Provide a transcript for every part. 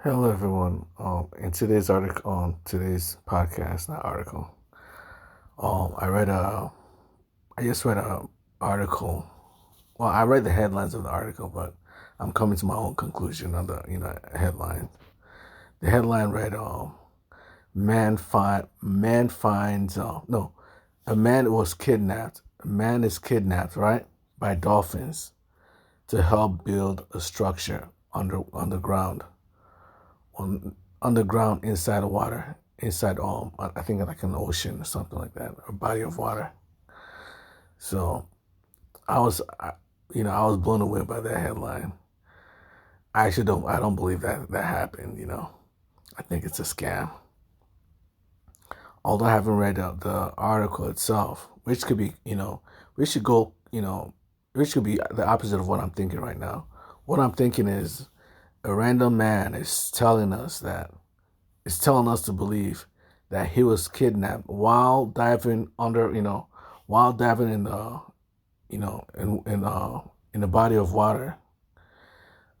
Hello, everyone. In today's article, on today's podcast, not article, I read I just read a article. Well, I read the headlines of the article, but I'm coming to my own conclusion on the headline. The headline read, man finds no, a man was kidnapped. A man is kidnapped, right, by dolphins to help build a structure underground underground inside the water, inside I think like an ocean or something like that, a body of water. So I was, I was blown away by that headline. I don't believe that happened. I think it's a scam. Although I haven't read the article itself, which could be, which should go, which could be the opposite of what I'm thinking right now. What I'm thinking is a random man is telling us to believe that he was kidnapped while diving under, while diving in the, in the body of water.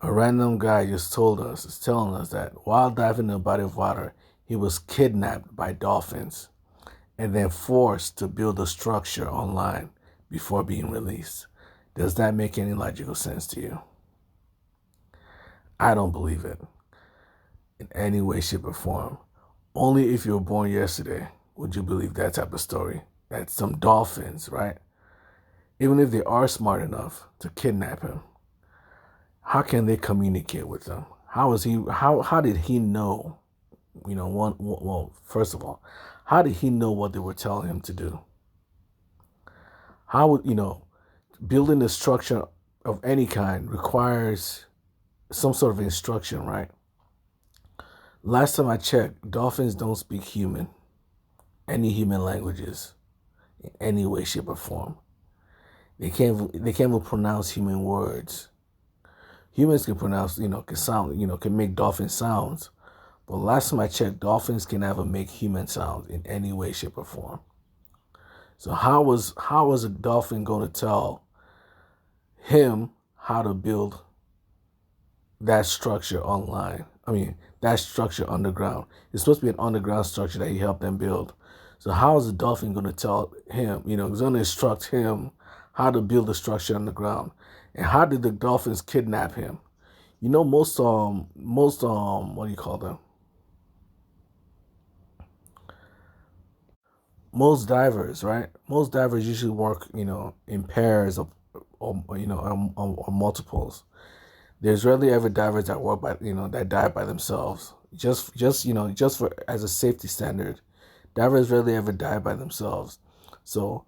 A random guy just is telling us that while diving in the body of water, he was kidnapped by dolphins and then forced to build a structure online before being released. Does that make any logical sense to you? I don't believe it in any way, shape, or form. Only if you were born yesterday would you believe that type of story. That some dolphins, right? Even if they are smart enough to kidnap him, how can they communicate with them? How did he know? Well, first of all, how did he know what they were telling him to do? How would, building a structure of any kind requires some sort of instruction, right? Last time I checked, dolphins don't speak any human languages, in any way, shape, or form. They can't even pronounce human words. Humans can pronounce, can sound, can make dolphin sounds. But last time I checked, dolphins can never make human sounds in any way, shape, or form. So how was a dolphin going to tell him how to build that structure online? I mean, that structure underground. It's supposed to be an underground structure that he helped them build. So how is the dolphin going to tell him, he's going to instruct him how to build a structure underground? And how did the dolphins kidnap him? Most what do you call them? Most divers, right? Most divers usually work, in pairs or multiples. There's rarely ever divers that work by, that dive by themselves. Just for as a safety standard, divers rarely ever die by themselves. So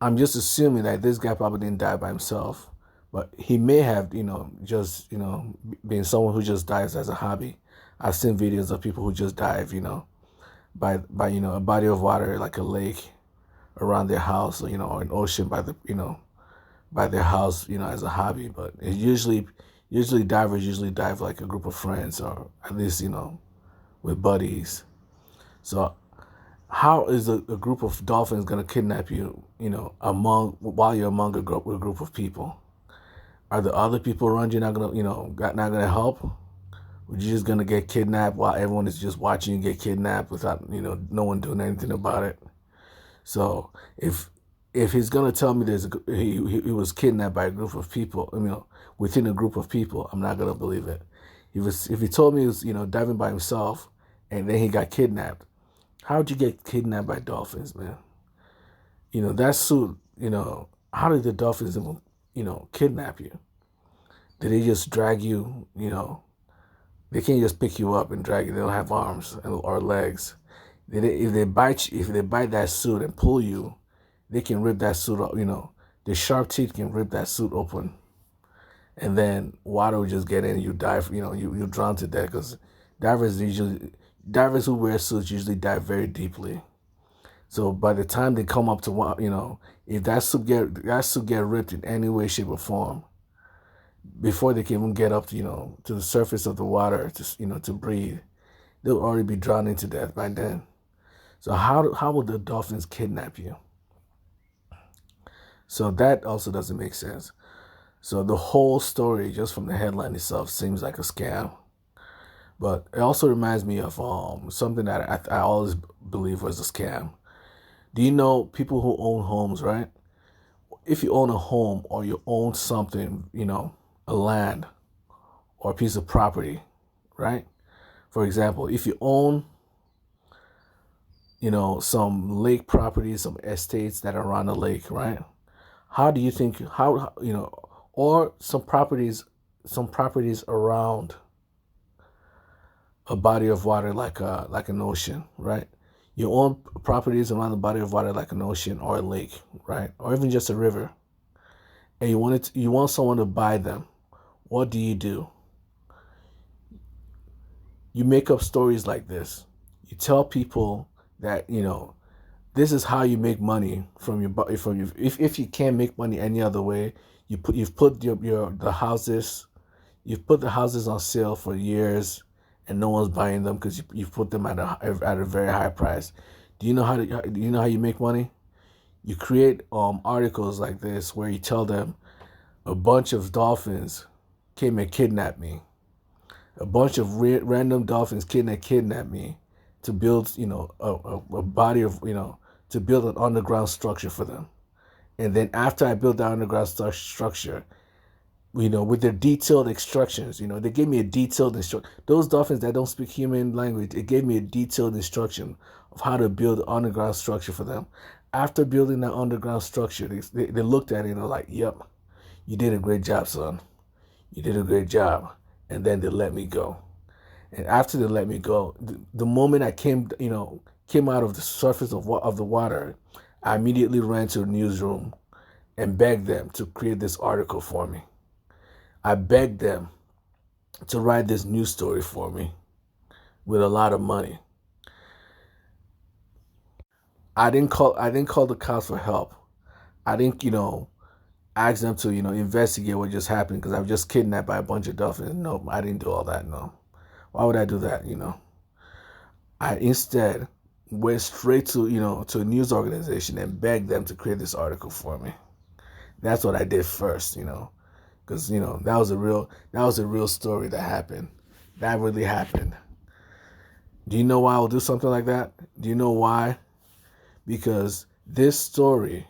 I'm just assuming that this guy probably didn't die by himself, but he may have, just, being someone who just dives as a hobby. I've seen videos of people who just dive, by a body of water like a lake around their house, or an ocean by their house, as a hobby. But usually divers usually dive like a group of friends or at least, with buddies. So how is a group of dolphins going to kidnap you, while you're among a group of people? Are the other people around you not going to, not going to help? Or you just going to get kidnapped while everyone is just watching you get kidnapped without, no one doing anything about it? So if he's gonna tell me he was kidnapped by a group of people, within a group of people, I'm not gonna believe it. If he told me he was diving by himself and then he got kidnapped, how'd you get kidnapped by dolphins, man? That suit. How did the dolphins even kidnap you? Did they just drag you? They can't just pick you up and drag you. They don't have arms or legs. If they bite that suit and pull you, they can rip that suit up. The sharp teeth can rip that suit open, and then water will just get in. And you dive. You drown to death because divers who wear suits usually dive very deeply. So by the time they come up to if that suit get ripped in any way, shape, or form, before they can even get up to the surface of the water to breathe, they'll already be drowning to death by then. So how would the dolphins kidnap you? So that also doesn't make sense. So the whole story, just from the headline itself, seems like a scam. But it also reminds me of something that I always believe was a scam. Do you know people who own homes, right? If you own a home or you own something, a land or a piece of property, right? For example, if you own, some lake properties, some estates that are around the lake, right? How do you think or some properties around a body of water like an ocean, right? You own properties around the body of water like an ocean or a lake, right? Or even just a river, and you want someone to buy them. What do? You make up stories like this. You tell people that this is how you make money from your if you can't make money any other way. You've put you've put the houses on sale for years, and no one's buying them because you've put them at a very high price. Do you know how you make money? You create articles like this where you tell them a bunch of dolphins came and kidnapped me. A bunch of random dolphins kidnapped me to build, a body of, to build an underground structure for them. And then after I built that underground structure, with their detailed instructions, they gave me a detailed instruction. Those dolphins that don't speak human language, it gave me a detailed instruction of how to build an underground structure for them. After building that underground structure, they looked at it and they're like, "Yep, you did a great job, son. You did a great job." And then they let me go. And after they let me go, the moment I came out of the surface of the water, I immediately ran to the newsroom and begged them to create this article for me. I begged them to write this news story for me with a lot of money. I didn't call the cops for help. I didn't, ask them to, investigate what just happened because I was just kidnapped by a bunch of dolphins. No, I didn't do all that. No. Why would I do that? I instead went straight to, to a news organization and begged them to create this article for me. That's what I did first, because, that was a real story that happened. That really happened. Do you know why I will do something like that? Do you know why? Because this story,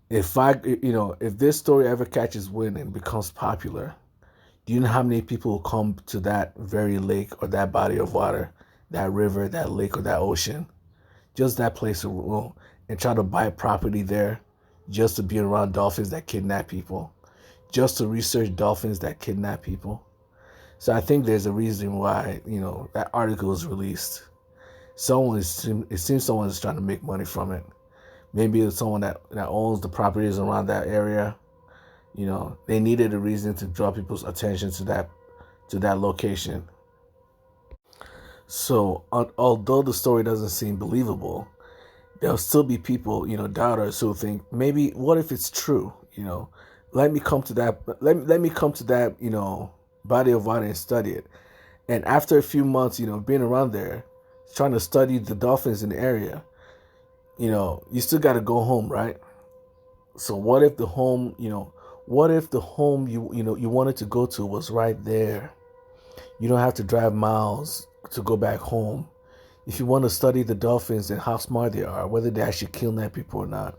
if this story ever catches wind and becomes popular, do you know how many people will come to that very lake or that body of water, that river, that lake, or that ocean, just that place alone, and try to buy property there just to be around dolphins that kidnap people, just to research dolphins that kidnap people? So I think there's a reason why, that article was released. It seems someone is trying to make money from it. Maybe it's someone that owns the properties around that area. They needed a reason to draw people's attention to that location. So although the story doesn't seem believable, there'll still be people, doubters who think maybe what if it's true? Let me come to that. Let me come to that, body of water and study it. And after a few months, being around there, trying to study the dolphins in the area, you still got to go home, right? So what if the home you wanted to go to was right there? You don't have to drive miles to go back home. If you want to study the dolphins and how smart they are, whether they actually kidnap people or not,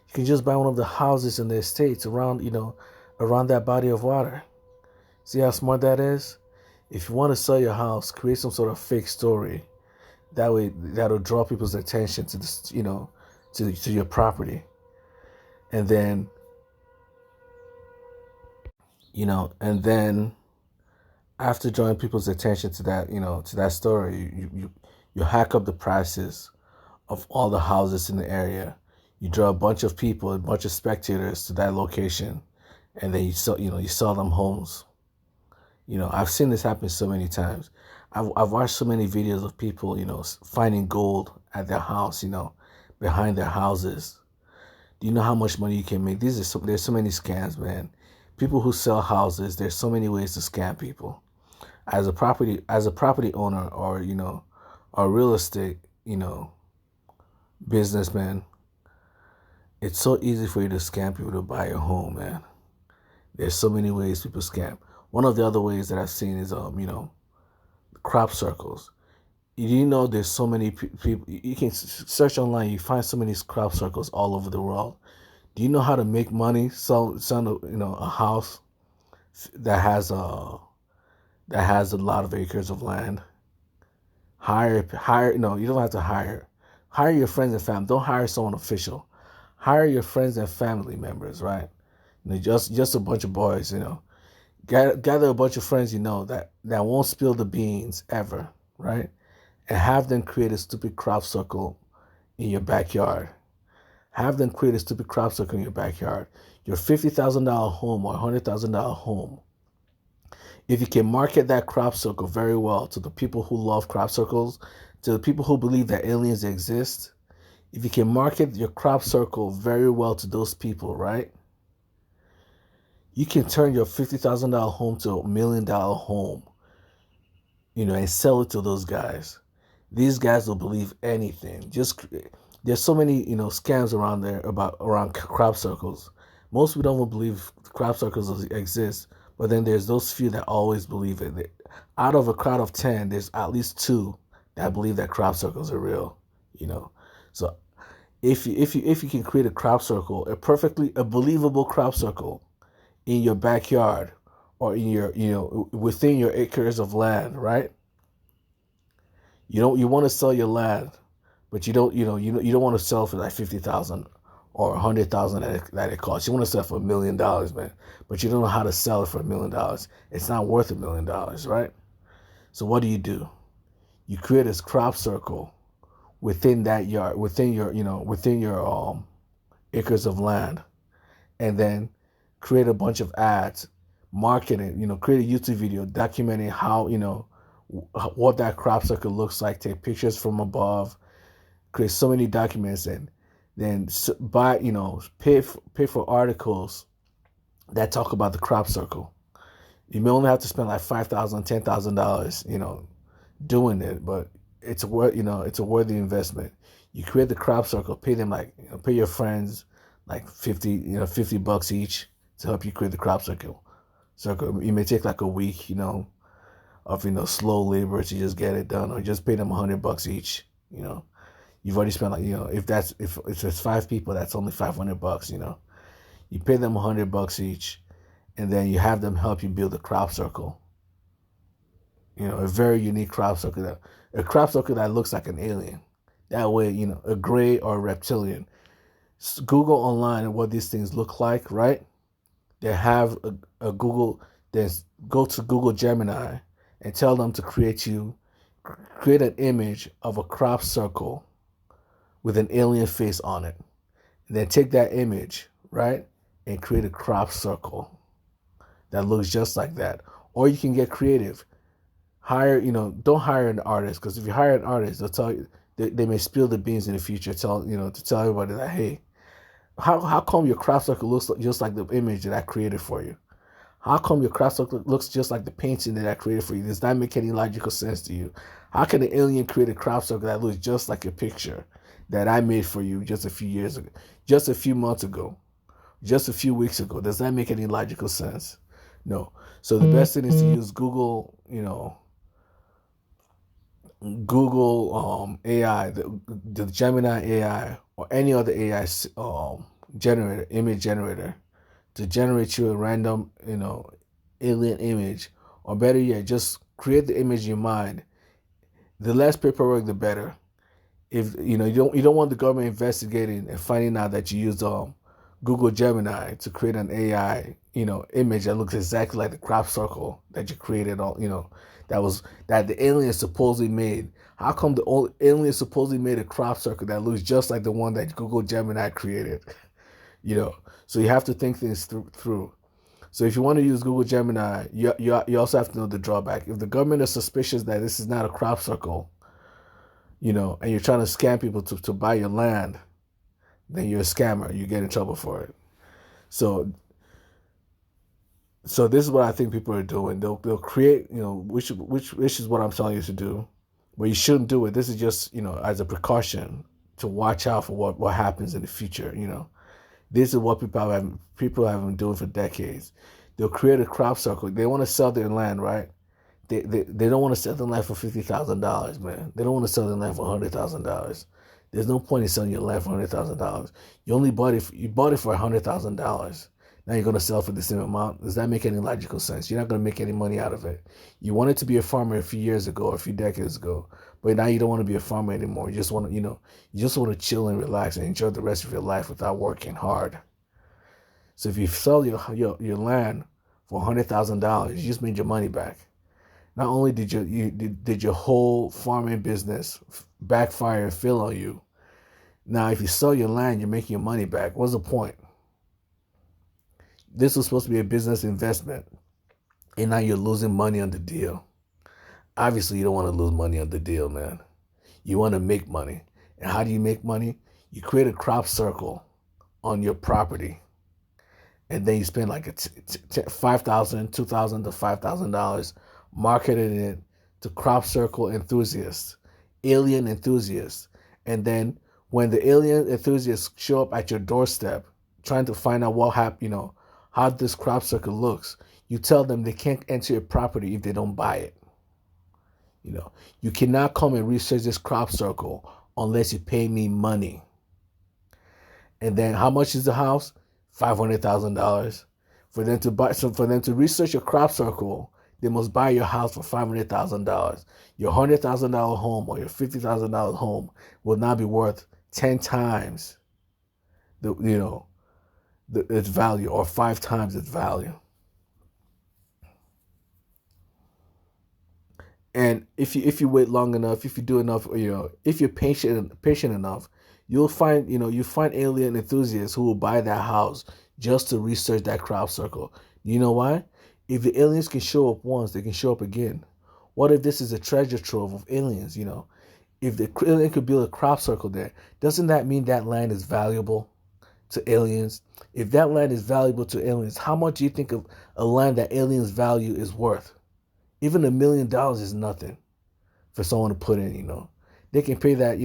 you can just buy one of the houses in the estates around that body of water. See how smart that is? If you want to sell your house, create some sort of fake story. That way, that'll draw people's attention to this, to your property. And then, and then after drawing people's attention to that, to that story, you hack up the prices of all the houses in the area. You draw a bunch of people, a bunch of spectators to that location, and then you sell them homes. I've seen this happen so many times. I've watched so many videos of people, finding gold at their house, behind their houses. Do you know how much money you can make? There's so many scams, man. People who sell houses, there's so many ways to scam people. As a property owner or, or real estate, businessman, it's so easy for you to scam people to buy a home, man. There's so many ways people scam. One of the other ways that I've seen is, crop circles. You know there's so many people. You can search online. You find so many crop circles all over the world. Do you know how to make money? Sell a house that has a lot of acres of land. Hire. No, you don't have to hire. Hire your friends and family. Don't hire someone official. Hire your friends and family members, right? Just a bunch of boys, gather a bunch of friends that won't spill the beans ever, right? And have them create a stupid crop circle in your backyard. Have them create a stupid crop circle in your backyard. Your $50,000 home or $100,000 home. If you can market that crop circle very well to the people who love crop circles, to the people who believe that aliens exist, if you can market your crop circle very well to those people, right? You can turn your $50,000 home to $1 million home, and sell it to those guys. These guys will believe anything. There's so many, scams around there around crop circles. Most people don't even believe crop circles exist, but then there's those few that always believe it. Out of a crowd of 10, there's at least 2 that believe that crop circles are real. So if you can create a crop circle, a believable crop circle in your backyard or in your within your acres of land, right? You want to sell your land, but you don't want to sell for like 50,000 or 100,000 that it costs. You want to sell for $1 million, man, but you don't know how to sell it for $1 million. It's not worth $1 million, right? So what do? You create this crop circle within that yard, within your acres of land, and then create a bunch of ads, market it, create a YouTube video documenting how, what that crop circle looks like, take pictures from above, create so many documents, and then buy, pay for articles that talk about the crop circle. You may only have to spend like $5,000, $10,000, doing it, but it's a worthy investment. You create the crop circle, pay them pay your friends like $50 each to help you create the crop circle. It may take like a week, of slow labor to just get it done, or just pay them $100 each. You've already spent if it's 5 people, that's only $500. You pay them $100 each, and then you have them help you build a crop circle. A very unique crop circle that looks like an alien. That way, a gray or a reptilian. Google online what these things look like, right? They have a Google. Then go to Google Gemini and tell them to create an image of a crop circle with an alien face on it. And then take that image, right, and create a crop circle that looks just like that. Or you can get creative. Don't hire an artist, because if you hire an artist, they'll tell you they may spill the beans in the future. To tell everybody that, hey, how come your crop circle looks just like the image that I created for you? How come your crop circle looks just like the painting that I created for you? Does that make any logical sense to you? How can an alien create a crop circle that looks just like a picture that I made for you just a few years ago, just a few months ago, just a few weeks ago? Does that make any logical sense? No. So the best thing is to use Google, AI, the Gemini AI, or any other AI image generator, to generate you a random, alien image, or better yet, just create the image in your mind. The less paperwork, the better. If you don't want the government investigating and finding out that you used Google Gemini to create an AI, image that looks exactly like the crop circle that you created that the alien supposedly made. How come the alien supposedly made a crop circle that looks just like the one that Google Gemini created? So you have to think things through. So if you want to use Google Gemini, you also have to know the drawback. If the government is suspicious that this is not a crop circle, and you're trying to scam people to buy your land, then you're a scammer. You get in trouble for it. So this is what I think people are doing. They'll create, which is what I'm telling you to do, but you shouldn't do it. This is just, as a precaution to watch out for what happens in the future. This is what people have been doing for decades. They'll create a crop circle. They want to sell their land, right? They don't want to sell their land for $50,000, man. They don't want to sell their land for $100,000. There's no point in selling your land for $100,000. You bought it for $100,000. Now you're gonna sell for the same amount. Does that make any logical sense? You're not gonna make any money out of it. You wanted to be a farmer a few years ago, or a few decades ago, but now you don't want to be a farmer anymore. You just want to, you just want to chill and relax and enjoy the rest of your life without working hard. So if you sell your land for $100,000, you just made your money back. Not only did your whole farming business backfire and fail on you, now if you sell your land, you're making your money back. What's the point? This was supposed to be a business investment, and now you're losing money on the deal. Obviously, you don't want to lose money on the deal, man. You want to make money. And how do you make money? You create a crop circle on your property, and then you spend like $5,000, $2,000 to $5,000 marketing it to crop circle enthusiasts, alien enthusiasts. And then when the alien enthusiasts show up at your doorstep trying to find out what happened, how this crop circle looks, you tell them they can't enter your property if they don't buy it. You cannot come and research this crop circle unless you pay me money. And then how much is the house? $500,000. For them to research your crop circle, they must buy your house for $500,000. Your $100,000 home or your $50,000 home will now be worth 10 times its value, or 5 times its value. And if you wait long enough, if you do enough, if you're patient enough, you'll find alien enthusiasts who will buy that house just to research that crop circle. You know why? If the aliens can show up once, they can show up again. What if this is a treasure trove of aliens? If the alien could build a crop circle there, doesn't that mean that land is valuable to aliens? If that land is valuable to aliens, how much do you think of a land that aliens value is worth? Even $1 million is nothing for someone to put in. They can pay that.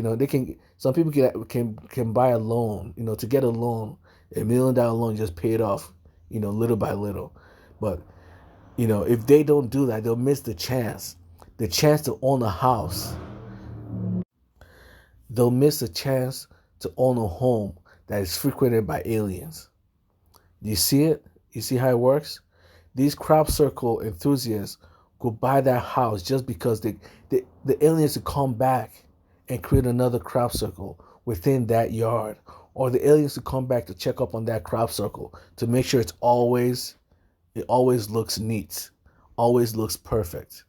Some people can buy a loan. To get a loan, $1 million loan, just pay it off. Little by little. But if they don't do that, they'll miss the chance to own a house. They'll miss the chance to own a home that is frequented by aliens. Do you see it? You see how it works? These crop circle enthusiasts go buy that house just because the aliens will come back and create another crop circle within that yard. Or the aliens will come back to check up on that crop circle to make sure it always looks neat, always looks perfect.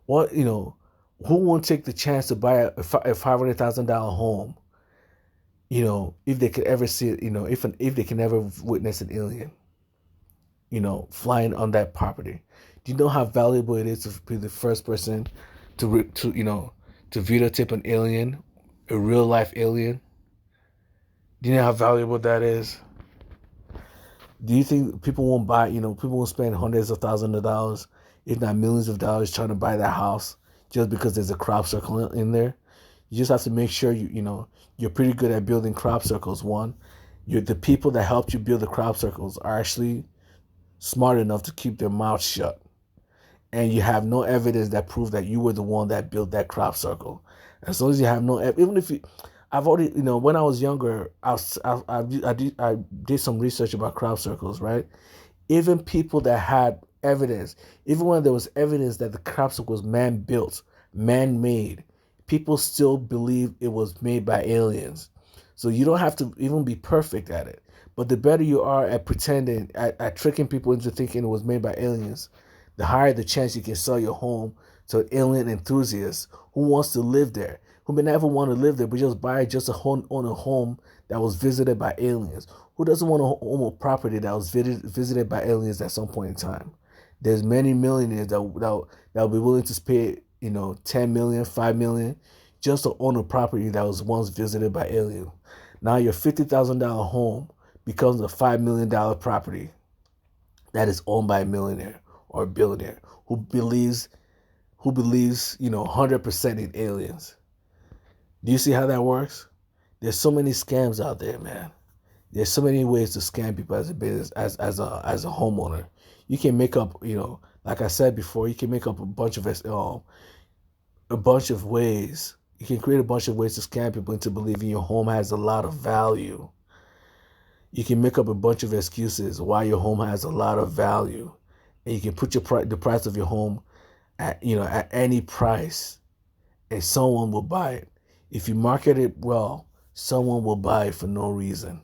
Who won't take the chance to buy a $500,000 home, if they could ever see it, if they can ever witness an alien, flying on that property? Do you know how valuable it is to be the first person to videotape an alien, a real life alien? Do you know how valuable that is? Do you think people won't buy, people won't spend hundreds of thousands of dollars, if not millions of dollars, trying to buy that house just because there's a crop circle in there? You just have to make sure you're pretty good at building crop circles. One, the people that helped you build the crop circles are actually smart enough to keep their mouths shut. And you have no evidence that proves that you were the one that built that crop circle. As long as you have even if I've already, when I was younger, I did some research about crop circles, right? Even people that had evidence, even when there was evidence that the crop circle was man-built, man-made, people still believe it was made by aliens. So you don't have to even be perfect at it. But the better you are at pretending, at tricking people into thinking it was made by aliens, the higher the chance you can sell your home to an alien enthusiast who wants to live there, who may never want to live there, but just buy own a home that was visited by aliens. Who doesn't want to own a property that was visited by aliens at some point in time? There's many millionaires that will be willing to pay, $10 million, $5 million, just to own a property that was once visited by aliens. Now your $50,000 home becomes a $5 million property that is owned by a millionaire or a billionaire who believes 100% in aliens. Do you see how that works? There's so many scams out there, man. There's so many ways to scam people as a business, as a homeowner. You can make up, Like I said before, you can make up a bunch of ways. You can create a bunch of ways to scam people into believing your home has a lot of value. You can make up a bunch of excuses why your home has a lot of value, and you can put the price of your home at any price, and someone will buy it. If you market it well, someone will buy it for no reason,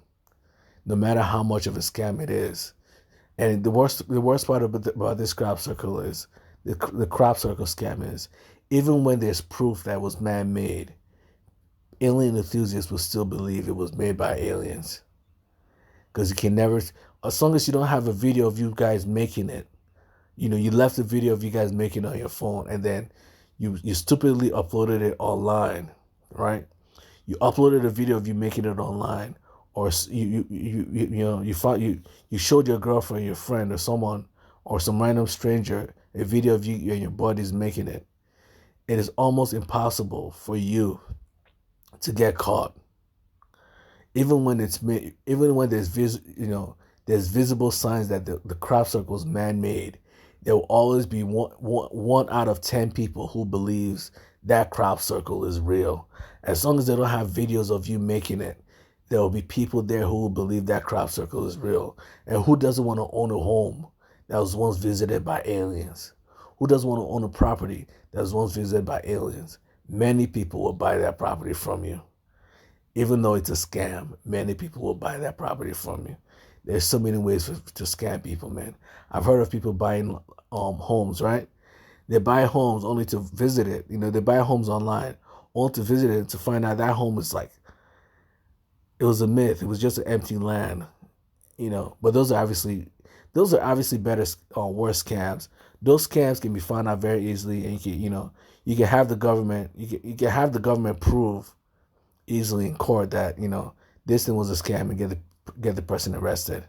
no matter how much of a scam it is. And the worst part about this crop circle is the crop circle scam is even when there's proof that it was man-made, alien enthusiasts will still believe it was made by aliens because you can never, as long as you don't have a video of you guys making it, you left a video of you guys making it on your phone, and then you stupidly uploaded it online, right? You uploaded a video of you making it online, or you showed your girlfriend, your friend, or someone, or some random stranger a video of you and your buddies making it. It is almost impossible for you to get caught, even when there's visible signs that the crop circle is man-made. There will always be one out of 10 people who believes that crop circle is real. As long as they don't have videos of you making it, there will be people there who will believe that crop circle is real. And who doesn't want to own a home that was once visited by aliens? Who doesn't want to own a property that was once visited by aliens? Many people will buy that property from you. Even though it's a scam, many people will buy that property from you. There's so many ways to scam people, man. I've heard of people buying homes, right? They buy homes only to visit it. They buy homes online only to visit it and to find out that home is it was a myth. It was just an empty land, But those are obviously better or worse scams. Those scams can be found out very easily, and you can have the government have the government prove easily in court that this thing was a scam and get the person arrested.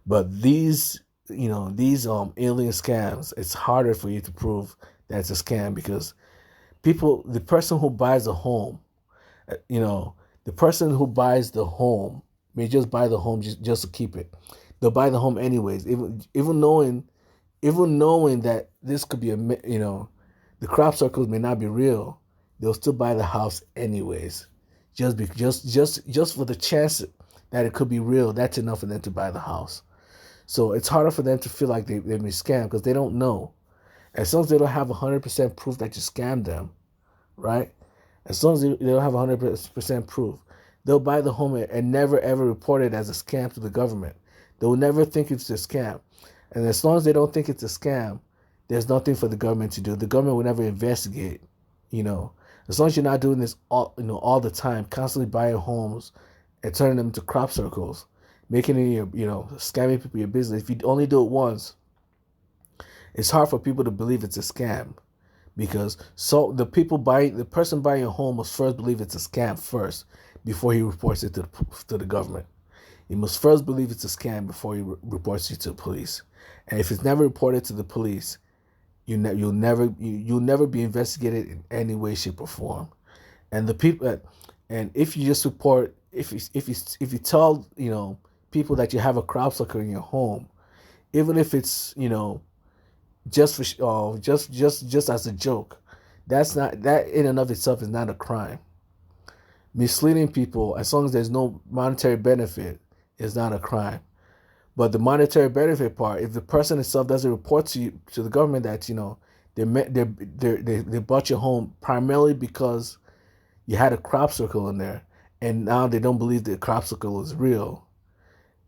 But these alien scams, it's harder for you to prove that it's a scam because the person who buys a home, the person who buys the home may just buy the home just to keep it. They'll buy the home anyways, even knowing that this could be the crop circles may not be real. They'll still buy the house anyways, just for the chance that it could be real. That's enough for them to buy the house. So it's harder for them to feel like they've been scammed because they don't know. As long as they don't have 100% proof that you scammed them, right? As long as they don't have 100% proof, they'll buy the home and never ever report it as a scam to the government. They will never think it's a scam. And as long as they don't think it's a scam, there's nothing for the government to do. The government will never investigate, As long as you're not doing this all the time, constantly buying homes and turning them into crop circles, making it scamming people your business. If you only do it once, it's hard for people to believe it's a scam because the person buying a home must first believe it's a scam first before he reports it to the government. He must first believe it's a scam before he reports it to the police. And if it's never reported to the police, you'll never be investigated in any way, shape, or form. And if you just report, if you tell people that you have a crop circle in your home, even if it's just as a joke, that in and of itself is not a crime. Misleading people, as long as there's no monetary benefit, is not a crime. But the monetary benefit part, if the person itself doesn't report to the government that they bought your home primarily because you had a crop circle in there, and now they don't believe the crop circle is real,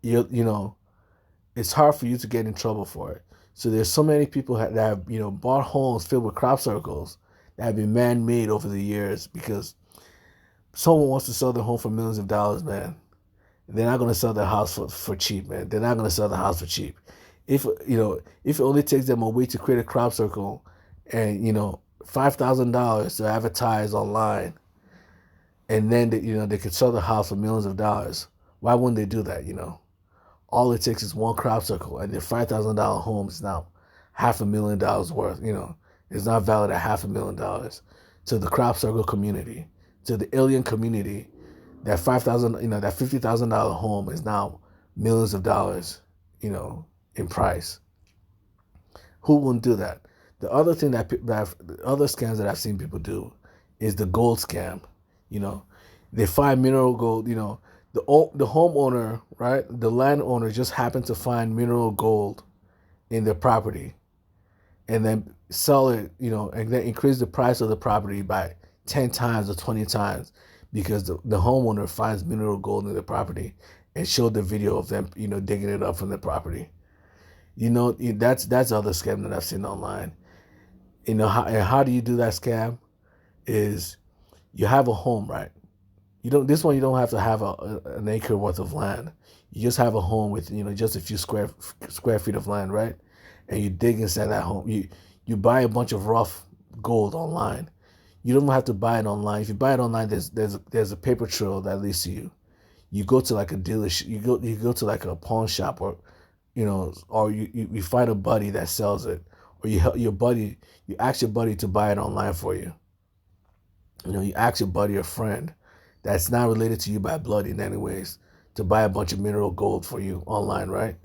it's hard for you to get in trouble for it. So there's so many people that have bought homes filled with crop circles that have been man-made over the years because someone wants to sell their home for millions of dollars, man. They're not going to sell their house for cheap, man. They're not going to sell the house for cheap. If it only takes them a week to create a crop circle and $5,000 to advertise online, and then they could sell the house for millions of dollars, why wouldn't they do that? All it takes is one crop circle, and their $5,000 home is now $500,000 worth. It's not valued at $500,000 to the crop circle community, to the alien community. That that $50,000 home is now millions of dollars, in price. Who wouldn't do that? The other thing the other scams that I've seen people do is the gold scam. You know, they find mineral gold. You know, the homeowner, right, the landowner just happened to find mineral gold in their property, and then sell it. You know, and then increase the price of the property by 10 times or 20 times because the homeowner finds mineral gold in the property and showed the video of them, you know, digging it up from the property. You know, that's other scam that I've seen online. You know, how do you do that scam? Is you have a home, right? You don't have to have an acre worth of land. You just have a home with, you know, just a few square feet of land, right? And you dig inside that home. You buy a bunch of rough gold online. You don't have to buy it online. If you buy it online, there's a paper trail that leads to you. You go to like a dealership. You go to like a pawn shop, or you know, or you find a buddy that sells it, or you help your buddy. You ask your buddy to buy it online for you. You know, you ask your buddy or friend that's not related to you by blood in any ways to buy a bunch of mineral gold for you online, right?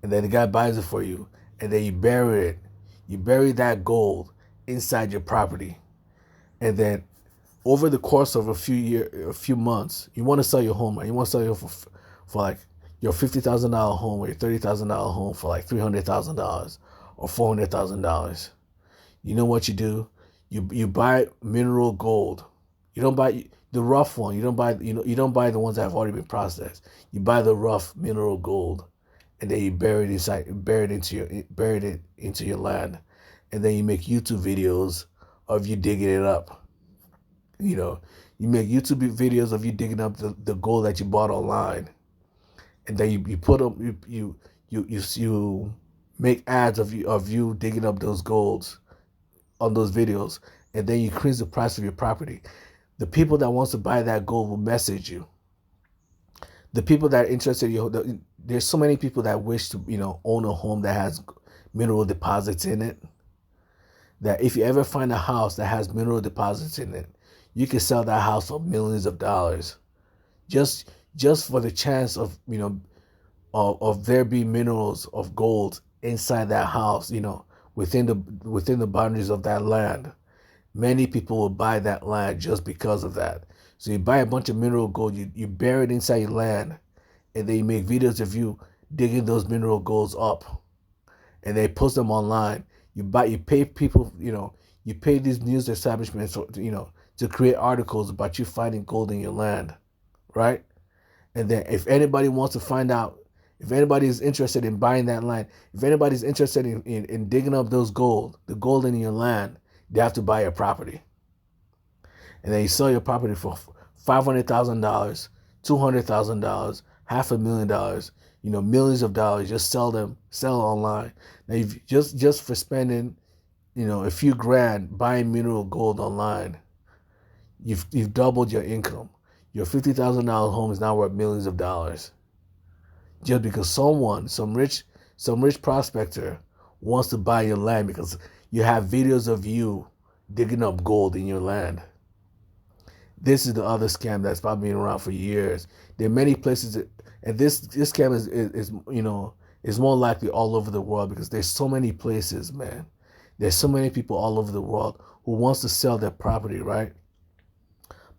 And then the guy buys it for you, and then you bury it. You bury that gold inside your property, and then over the course of a few months, you want to sell your home, right? You want to sell your for like your $50,000 home or your $30,000 home for like $300,000 or $400,000. You know what you do? You buy mineral gold. You don't buy the rough one. You don't buy the ones that have already been processed. You buy the rough mineral gold, and then you bury it into your land, and then you make YouTube videos of you digging it up. You know, you make YouTube videos of you digging up the gold that you bought online, and then you put them you make ads of you digging up those golds on those videos, and then you increase the price of your property. The people that wants to buy that gold will message you. The people that are interested, there's so many people that wish to, you know, own a home that has mineral deposits in it, that if you ever find a house that has mineral deposits in it, you can sell that house for millions of dollars, just for the chance of, you know, of there being minerals of gold inside that house, you know, within the boundaries of that land. Many people will buy that land just because of that. So you buy a bunch of mineral gold, you bury it inside your land, and then you make videos of you digging those mineral golds up, and they post them online. You pay people, you know, you pay these news establishments, you know, to create articles about you finding gold in your land, right? And then if anybody wants to find out, if anybody is interested in buying that land, if anybody's interested in digging up the gold in your land, they have to buy your property. And then you sell your property for $500,000, $200,000, $500,000, you know, millions of dollars. Just sell online. Now, if just for spending, you know, a few grand buying mineral gold online, you've doubled your income. Your $50,000 home is now worth millions of dollars, just because some rich prospector wants to buy your land because you have videos of you digging up gold in your land. This is the other scam that's probably been around for years. There are many places and this scam is you know, is more likely all over the world because there's so many places, man. There's so many people all over the world who wants to sell their property, right?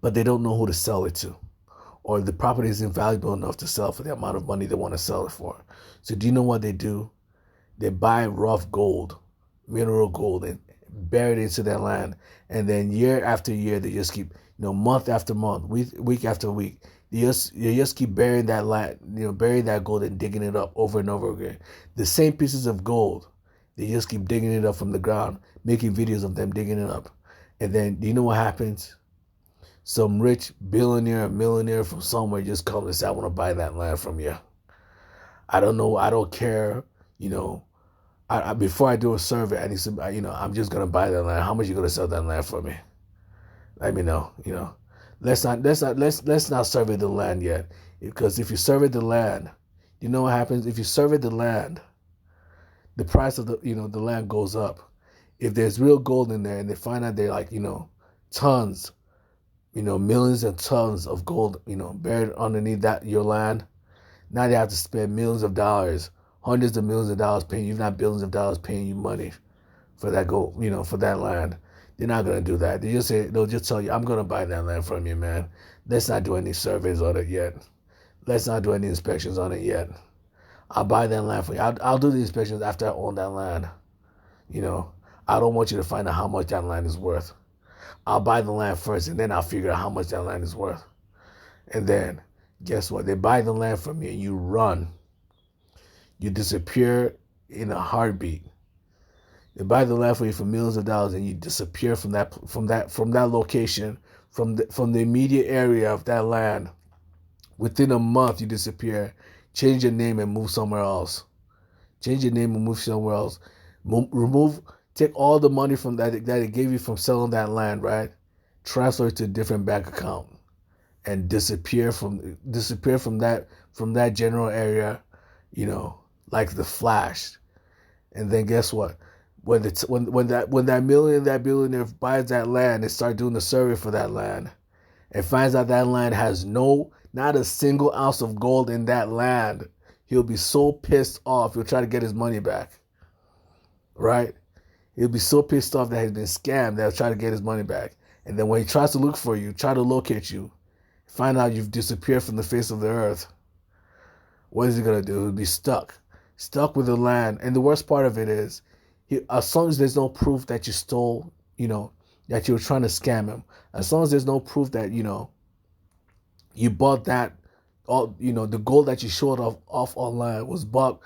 But they don't know who to sell it to, or the property isn't valuable enough to sell for the amount of money they want to sell it for. So do you know what they do? They buy rough gold, mineral gold, and bury it into their land. And then year after year, they just keep, you know, month after month, week after week, they just keep burying that land, you know, burying that gold and digging it up over and over again. The same pieces of gold, they just keep digging it up from the ground, making videos of them digging it up. And then do you know what happens? Some rich billionaire or millionaire from somewhere just comes and says, I want to buy that land from you. I don't know. I don't care. You know, before I do a survey, I need to, you know, I'm just going to buy that land. How much are you going to sell that land for me? Let me know, you know. Let's not survey the land yet. Because if you survey the land, you know what happens? If you survey the land, the price of the land goes up. If there's real gold in there and they find out they're like, you know, tons, you know, millions of tons of gold, you know, buried underneath your land. Now they have to spend millions of dollars hundreds of millions of dollars paying you, if not billions of dollars paying you money for that gold, for that land. They're not gonna do that. They'll just tell you, I'm gonna buy that land from you, man. Let's not do any surveys on it yet. Let's not do any inspections on it yet. I'll buy that land for you. I'll do the inspections after I own that land. I don't want you to find out how much that land is worth. I'll buy the land first, and then I'll figure out how much that land is worth. And then, guess what? They buy the land from you, and you run. You disappear in a heartbeat. They buy the land from you for millions of dollars, and you disappear from that location, from the immediate area of that land. Within a month, you disappear. Change your name and move somewhere else. Change your name and move somewhere else. Take all the money from that it gave you from selling that land, right? Transfer it to a different bank account and disappear from that general area, like the Flash. And then guess what? When that billionaire buys that land and start doing the survey for that land and finds out that land has not a single ounce of gold in that land, he'll be so pissed off he'll try to get his money back. Right? He'll be so pissed off that he's been scammed that he'll try to get his money back. And then when he tries to look for you, try to locate you, find out you've disappeared from the face of the earth, what is he going to do? He'll be stuck with the land. And the worst part of it is, as long as there's no proof that you stole, that you were trying to scam him, as long as there's no proof that, you bought that, the gold that you showed off online was bought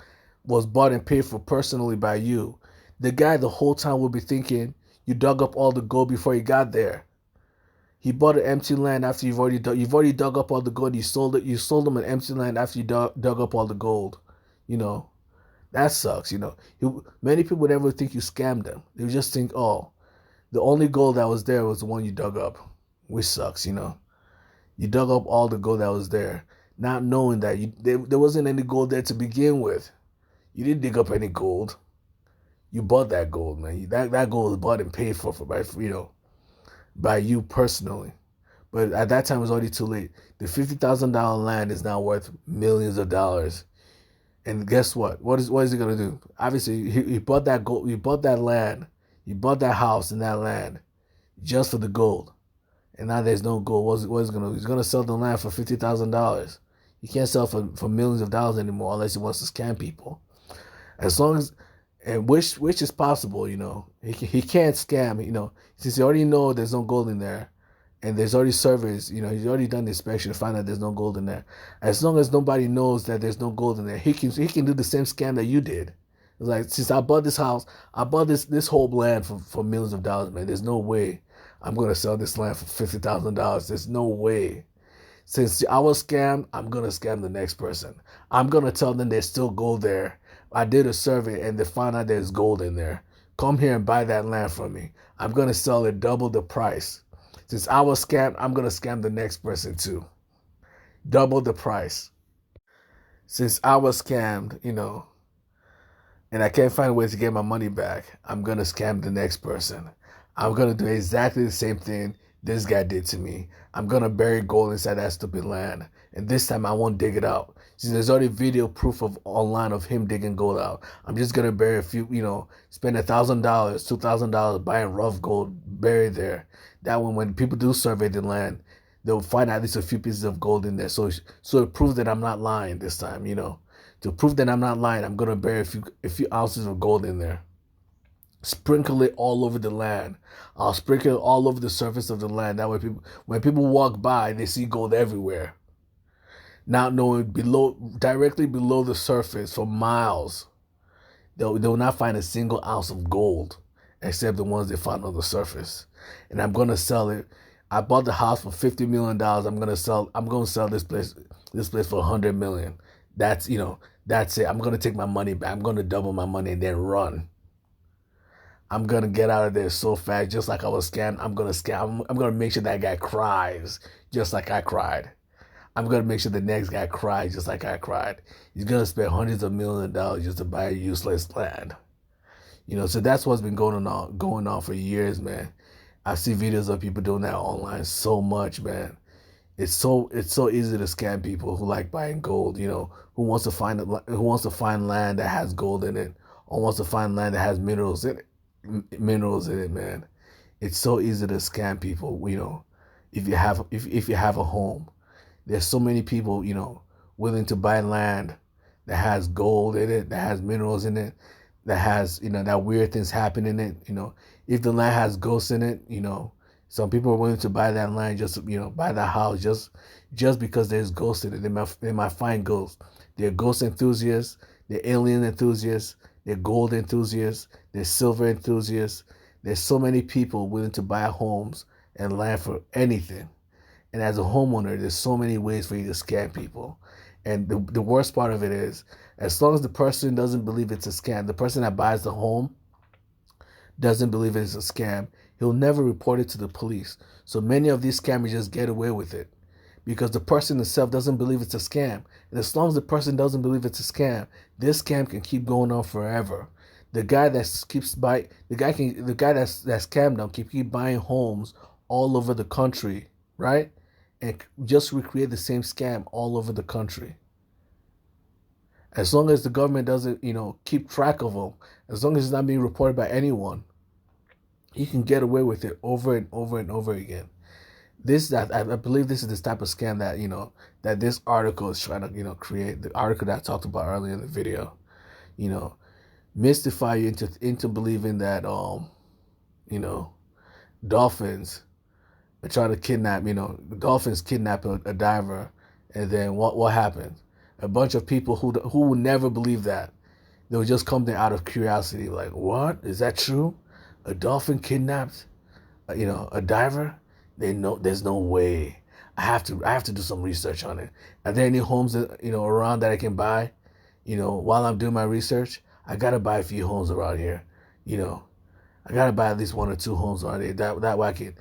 and paid for personally by you, the guy the whole time will be thinking you dug up all the gold before you got there. He bought an empty land after you've already dug up all the gold. You sold him an empty land after you dug up all the gold. That sucks. Many people would never think you scammed them. They would just think, oh, the only gold that was there was the one you dug up, which sucks. You dug up all the gold that was there, not knowing that there wasn't any gold there to begin with. You didn't dig up any gold. You bought that gold, man. That gold was bought and paid for by you personally. But at that time, it was already too late. The $50,000 land is now worth millions of dollars. And guess what? What is he gonna do? Obviously, he bought that gold. He bought that land. He bought that house and that land just for the gold. And now there's no gold. What is he gonna do? He's gonna sell the land for $50,000. He can't sell for millions of dollars anymore unless he wants to scam people. As long as, and which is possible, he can't scam, since he already know there's no gold in there, and there's already surveys, he's already done the inspection to find out there's no gold in there. As long as nobody knows that there's no gold in there, he can do the same scam that you did. It's like, since I bought this house, I bought this whole land for millions of dollars, man. There's no way I'm gonna sell this land for $50,000. There's no way. Since I was scammed, I'm gonna scam the next person. I'm gonna tell them there's still gold there. I did a survey and they found out there's gold in there. Come here and buy that land from me. I'm going to sell it double the price. Since I was scammed, I'm going to scam the next person too. Double the price. Since I was scammed, and I can't find a way to get my money back, I'm going to scam the next person. I'm going to do exactly the same thing this guy did to me. I'm going to bury gold inside that stupid land. And this time I won't dig it out. Since there's already video proof online of him digging gold out, I'm just going to bury a few, spend $1,000, $2,000 buying rough gold buried there. That way, when people do survey the land, they'll find at least a few pieces of gold in there. So it proves that I'm not lying this time, To prove that I'm not lying, I'm going to bury a few ounces of gold in there. Sprinkle it all over the land. I'll sprinkle it all over the surface of the land. That way, when people walk by, they see gold everywhere. Not knowing directly below the surface for miles, they'll not find a single ounce of gold except the ones they found on the surface. And I'm gonna sell it. I bought the house for $50 million. I'm gonna sell this place for $100 million. That's it. I'm gonna take my money back. I'm gonna double my money and then run. I'm gonna get out of there so fast, just like I was scammed. I'm gonna make sure that guy cries, just like I cried. I'm gonna make sure the next guy cries, just like I cried. He's gonna spend hundreds of millions of dollars just to buy a useless land. So that's what's been going on for years, man. I see videos of people doing that online so much, man. It's so easy to scam people who like buying gold. Who wants to find land that has gold in it, or wants to find land that has minerals in it. Minerals in it, man. It's so easy to scam people. If you have a home, there's so many people willing to buy land that has gold in it, that has minerals in it, that has that weird things happen in it. If the land has ghosts in it, some people are willing to buy that land, just buy that house just because there's ghosts in it. They might find ghosts. They're ghost enthusiasts, they're alien enthusiasts, they're gold enthusiasts, they're silver enthusiasts. There's so many people willing to buy homes and land for anything. And as a homeowner, there's so many ways for you to scam people. And the worst part of it is, as long as the person doesn't believe it's a scam, the person that buys the home doesn't believe it's a scam, he'll never report it to the police. So many of these scammers just get away with it because the person itself doesn't believe it's a scam. And as long as the person doesn't believe it's a scam, this scam can keep going on forever. The guy that keeps buy the guy that scammed them can keep buying homes all over the country, right? And just recreate the same scam all over the country. As long as the government doesn't, keep track of them, as long as it's not being reported by anyone, he can get away with it over and over and over again. I believe this is the type of scam that that this article is trying to create. The article that I talked about earlier in the video, you know, mystify you into believing that you know dolphins are trying to kidnap. Dolphins kidnap a diver, and then what happens? A bunch of people who would never believe that, they would just come there out of curiosity, like, what? Is that true? A dolphin kidnapped, a diver? There's no way. I have to do some research on it. Are there any homes that around that I can buy? While I'm doing my research, I gotta buy a few homes around here. I gotta buy at least one or two homes around here. That way I can,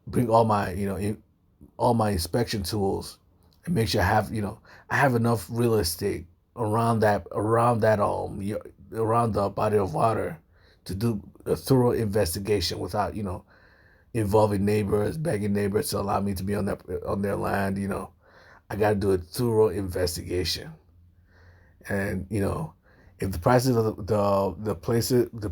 bring all my inspection tools and make sure I have enough real estate around the body of water to do a thorough investigation without involving neighbors, begging neighbors to allow me to be on their land. I got to do a thorough investigation. And if the prices of the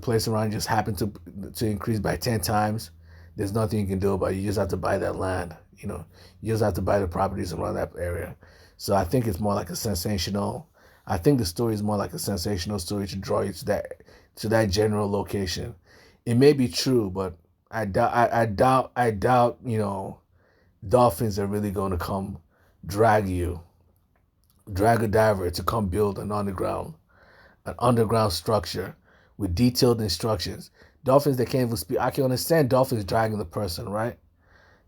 place around just happen to increase by 10 times, there's nothing you can do about it. You just have to buy that land. You just have to buy the properties around that area. So I think it's more like a sensational. I think the story is more like a sensational story to draw you to that general location. It may be true, but I doubt. Dolphins are really going to come drag a diver to come build an underground structure with detailed instructions. Dolphins that can't even speak. I can understand dolphins dragging the person, right?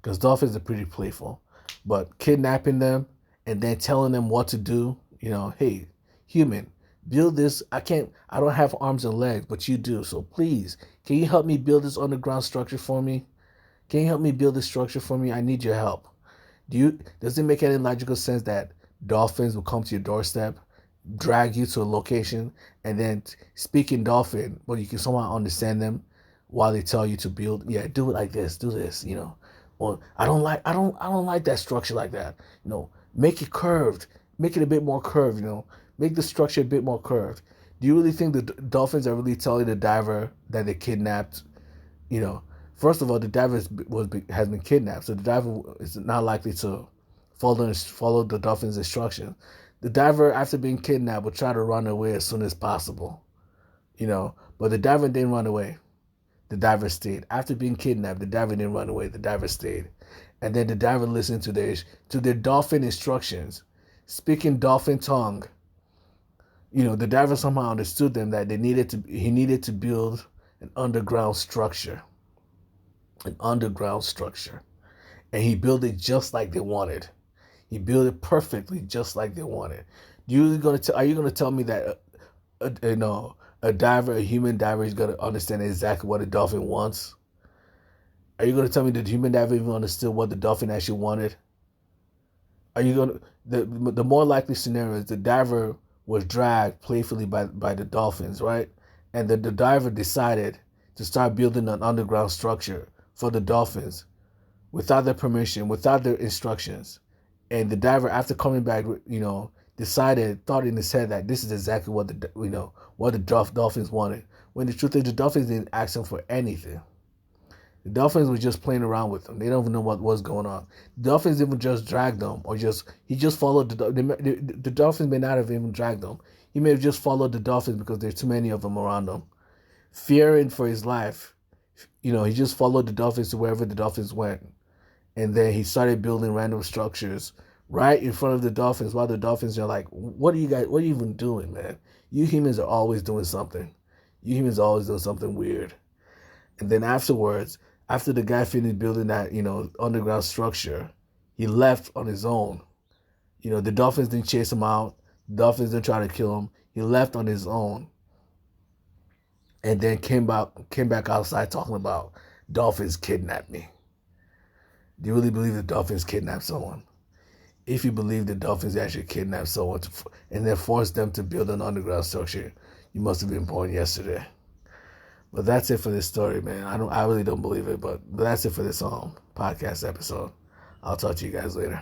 Because dolphins are pretty playful. But kidnapping them and then telling them what to do, hey, human, build this. I don't have arms and legs, but you do. So please, can you help me build this underground structure for me? Can you help me build this structure for me? I need your help. Does it make any logical sense that dolphins will come to your doorstep, drag you to a location, and then speak in dolphin, but you can somehow understand them while they tell you to build? Yeah, do it like this, do this, Or I don't like that structure like that. Make it curved, make it a bit more curved. Make the structure a bit more curved. Do you really think the dolphins are really telling the diver that they kidnapped? First of all, the diver has been kidnapped, so the diver is not likely to follow the dolphin's instructions. The diver, after being kidnapped, will try to run away as soon as possible. But the diver didn't run away. The diver stayed. After being kidnapped, the diver didn't run away. The diver stayed. And then the diver listened to their dolphin instructions, speaking dolphin tongue. The diver somehow understood them that he needed to build an underground structure. An underground structure. And he built it just like they wanted. He built it perfectly just like they wanted. Are you gonna tell me that a human diver is gonna understand exactly what a dolphin wants? Are you gonna tell me that the human diver even understood what the dolphin actually wanted? Are you gonna the more likely scenario is the diver was dragged playfully by the dolphins, right? And the diver decided to start building an underground structure for the dolphins, without their permission, without their instructions. And the diver, after coming back, thought in his head that this is exactly what the dolphins wanted. When the truth is, the dolphins didn't ask them for anything. The Dolphins were just playing around with them. They don't even know what was going on. The Dolphins even just dragged them, or he just followed the Dolphins may not have even dragged them. He may have just followed the Dolphins because there's too many of them around him, fearing for his life. He just followed the Dolphins to wherever the Dolphins went, and then he started building random structures right in front of the Dolphins. While the Dolphins are like, "What are you guys? What are you even doing, man? You humans are always doing something. You humans are always doing something weird." And then afterwards, after the guy finished building that, underground structure, he left on his own. The Dolphins didn't chase him out. The Dolphins didn't try to kill him. He left on his own. And then came back outside talking about Dolphins kidnapped me. Do you really believe the Dolphins kidnapped someone? If you believe the Dolphins actually kidnapped someone and then forced them to build an underground structure, you must have been born yesterday. But that's it for this story, man. I really don't believe it, but that's it for this podcast episode. I'll talk to you guys later.